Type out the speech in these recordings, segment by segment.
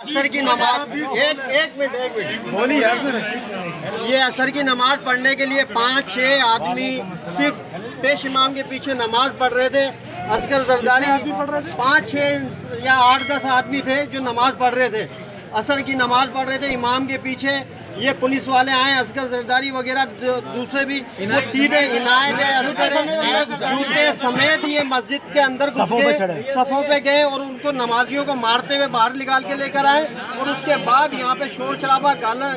असर की नमाज एक मिनट ये असर की नमाज पढ़ने के लिए 5-6 आदमी सिर्फ पेश इमाम के पीछे नमाज पढ़ रहे थे। असगर जरदारी 5-6 या 8-10 आदमी थे जो नमाज पढ़ रहे थे, असर की नमाज पढ़ रहे थे इमाम के पीछे। ये पुलिस वाले आए, असगर जरदारी वगैरह दूसरे भी, वो सीधे इनायत असगर जूते समेत ये मस्जिद के अंदर घुस गए, सफ़ों पे गए और उनको नमाजियों को मारते हुए बाहर निकाल के लेकर आए। और उसके बाद यहाँ पे शोर शराबा,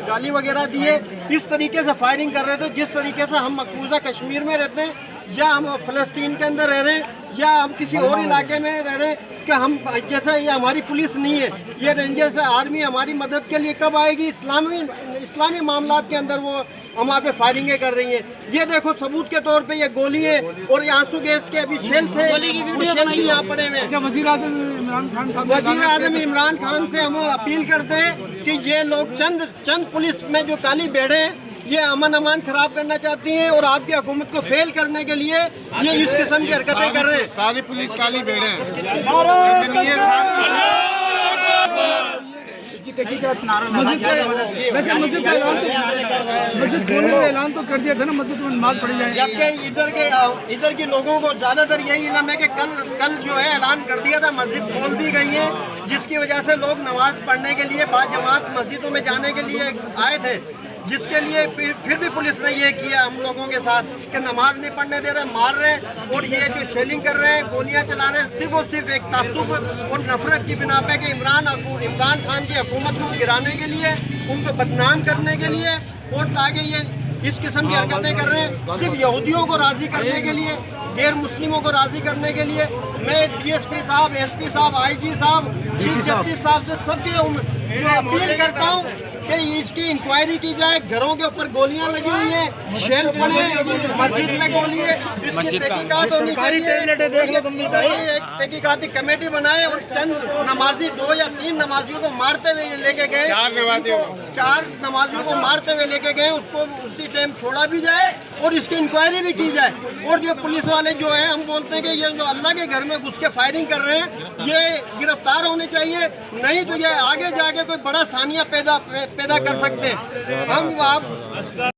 गाली वगैरह दिए। इस तरीके से फायरिंग कर रहे थे जिस तरीके से हम मकबूजा कश्मीर में रहते हैं या हम फ़लस्तीन के अंदर रह रहे हैं या हम किसी और इलाके में रह रहे हैं कि हम जैसा ये हमारी पुलिस नहीं है, ये रेंजर्स आर्मी हमारी मदद के लिए कब आएगी? इस्लामी मामलात के अंदर वो हमारे पे फायरिंगें कर रही हैं। ये देखो सबूत के तौर पे ये गोली है और ये आंसू गैस के अभी शेल थे, वो शेल भी यहाँ पड़े हुए हैं। वज़ीर आज़म इमरान खान से हम अपील करते हैं कि ये लोग चंद पुलिस में जो काली भेड़ें हैं, ये अमन अमान खराब करना चाहती हैं और आपकी हुकूमत को फेल करने के लिए ये इस किस्म की हरकतें कर रहे हैं। सारी पुलिस काली भेड़ें हैं। वैसे मस्जिद का ऐलान तो कर दिया था ना, मस्जिद में नमाज पढ़ी जाए। जबकि इधर के लोगों को ज़्यादातर यही इल्म है कि कल जो है ऐलान कर दिया था, मस्जिद खोल दी गई है, जिसकी वजह से लोग नमाज पढ़ने के लिए बाजमात मस्जिदों में जाने के लिए आए थे, जिसके लिए फिर भी पुलिस ने ये किया हम लोगों के साथ कि नमाज नहीं पढ़ने दे रहे, मार रहे और ये जो शेलिंग कर रहे हैं, गोलियां चला रहे हैं, सिर्फ और सिर्फ एक तासुब और नफरत की बिना पे कि इमरान खान की हुकूमत को गिराने के लिए, उनको बदनाम करने के लिए और ताकि ये इस किस्म की हरकतें कर रहे हैं सिर्फ यहूदियों को राज़ी करने के लिए, गैर मुस्लिमों को राज़ी करने के लिए। मैं DSP साहब, SP साहब, IG साहब, चीफ जस्टिस साहब से सबकी अपील करता हूँ कि इसकी इंक्वायरी की जाए। घरों के ऊपर गोलियां लगी हुई हैं, शेल पड़े, मस्जिद में गोली है, इसकी तहकीकात होनी चाहिए। एक तहकीकाती कमेटी बनाए और चंद नमाजी 2 या 3 नमाजियों को मारते हुए लेके गए, 4 नमाजियों को मारते हुए लेके गए, उसको उसी टाइम छोड़ा भी जाए और इसकी इंक्वायरी भी की जाए। और जो पुलिस वाले जो है, हम बोलते हैं कि ये जो अल्लाह के घर में घुस के फायरिंग कर रहे हैं, ये गिरफ्तार होने चाहिए, नहीं तो ये आगे जाके कोई बड़ा सानिया पैदा कर सकते हैं। हम आप